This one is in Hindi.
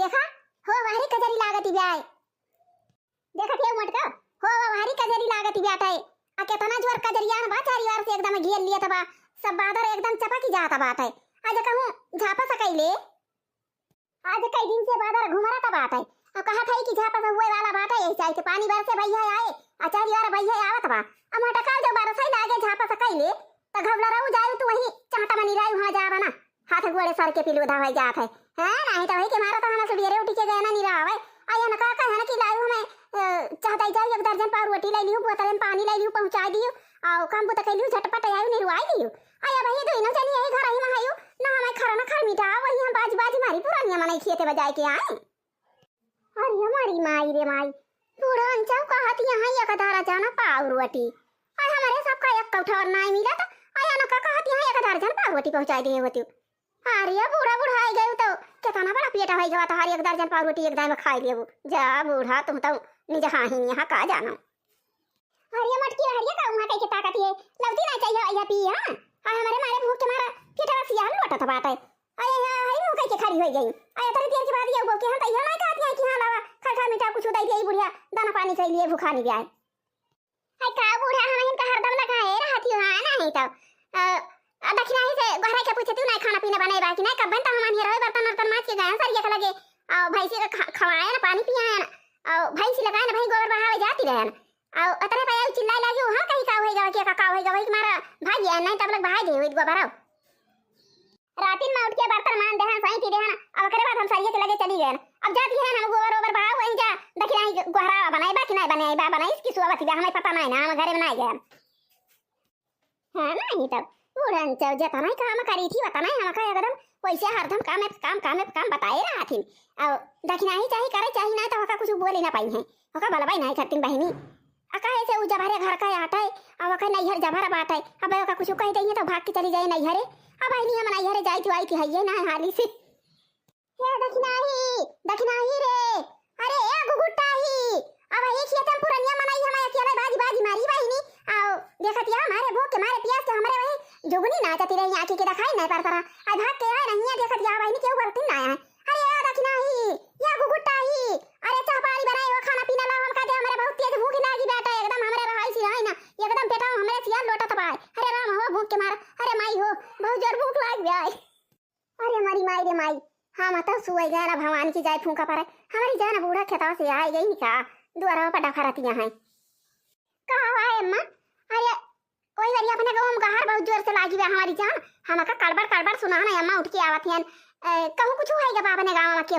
देखा हो वारी कजरी लागती ब्याय देखत ये मटका हो वारी कजरी लागती ब्याटाय आ केतना जोर कजरिया न बा चारी वार से एकदम घेर लिया तबा सब बादर एकदम चपकी जाता बाटाय आज कहूं झापा सकैले आज कई दिन से बादर घुमरा ता बाटाय अब कहा था कि झापा से हुए वाला बाटाय ऐसे आई के पानी बरसे भैया आए आ चारी वार भैया आवत बा आ मटका जो बरसई लागे झापा सकैले त घबला रहू जाऊ तू वही चाटा मनी राय वहां जावा ना हाथ गोड़े सर के पिलू धावई जात है नहीं तो भाई के मारा तो हना सुबेरे उठ के गए ना नहीं रहा आया न का है ना कि लायू हमें चाहता जाऊ एक दर्जन पार रोटी ले लियो बोतल में पानी ले लियो पहुंचा दियो आ काम बुत कइलियो झटपट आयु नहीं रुआई दियो आया भाई दो न जानी यही घर ही में आयु ना हमें खरा ना खर मीठा वही हम बाज बाज मारी पुरानी मने खेते बजाए के आए अरे हमारी माई रे माई बूढ़ा अंचा कहत यहां एक धारा जाना पाव रोटी आ हमारे सब का एक कौठा और नहीं मिला तो आया न का कहत यहां एक दर्जन पाव रोटी पहुंचा दिए होती अरे बूढ़ा बूढ़ा आई गए तो कितना बड़ा पेटा हो गया हर एक दर्जन पाव रोटी एक दाई में खाई लेबू जा बूढ़ा तुम तो निज हाँ ही यहाँ का जानो अरे मटकी हरिया का वहां कई के ताकत है लवती ना चाहिए या पी हां हमारे मारे भूख के मारा पेटवा सियाल लौटा था बात है अरे हरी मुंह कई के खड़ी हो गई अरे तनी देर के बाद ये बोल के हम तैयार नहीं कहती है कि हां लावा खा मीठा कुछ दई दे बुढ़िया दाना पानी के लिए भूखा नहीं गया है का बूढ़ा हम इनका हरदम लगाए रहती हो हां नहीं तो दखिना ही से घरे के पूछती नहीं खाना पीना बनाए बाकी नहीं कब बनता हम रहे बर्तन वर्तन माज के गए सर ये लगे और भैंसी का खवाए ना पानी पियाए ना और भैंसी लगाए ना भाई गोबर बहावे जाती रहे ना और अतरे पे चिल्लाए लगी हां कहीं का होएगा के का होएगा वही मारा भाई नहीं तब लग भाई दे गोबर रातिन में उठ के बर्तन मान दे सही की दे अब करे बात हम सरिये के लगे चली गए अब जाती है ना गोबर ओबर बहाव वहीं जा दखिना ही गोहरा बनाए बाकी नहीं बनाए बनाई इसकी सुबह हमें पता नहीं ना हम घरे में नहीं गए हां नहीं तब उड़न चल जता नहीं काम करी थी बता नहीं हम का एकदम वैसे हरदम काम बताए रहा थी और दखिना ही चाहिए करे चाहिए ना तो का कुछ बोले ना पाई है का बलबाई नहीं करती बहनी अका ऐसे उ जबारे घर का आटा है अब का नहीं हर जबारा बात है अब का कुछ कह देंगे तो भाग के चली जाए नहीं हरे अब आई नहीं हम नहीं हरे जाई थी आई थी है ना हाली से हे दखिना ही रे अरे ए गुगुट्टा ही अब ये खेतम पुरनिया मनाई हम अकेले बाजी मारी बहनी आओ देखत या हमारे भूख के मारे प्यास के हमारे वही जोगनी नाचती रही आंखी के दिखाई नहीं पर तरह आ भाग के आए नहीं देखत या बहनी क्यों बरती ना आया अरे आ दखिना ही या गुगुट्टा ही अरे चाह पानी बनाए हो खाना पीना लाओ हम कहते हमारे बहुत तेज भूख लागी बेटा एकदम हमारे रहाई सी है ना एकदम पेटा हमारे सियाल लोटा तबाए अरे राम हो भूख के मार अरे माई हो बहुत जोर भूख लाग गया अरे हमारी माई रे माई हाँ मत सुई गया भगवान की जाए फूंका पर हमारी जान बूढ़ा खेता से आई गई निका द्वारा पर डखा रहती है कहा है अम्मा अरे कोई बारी अपने गांव में गहर बहुत जोर से लागी बा हमारी जान हम का कड़बड़ सुना ना अम्मा उठ के आवत हैं कहूं कुछ होएगा बाप ने गांव में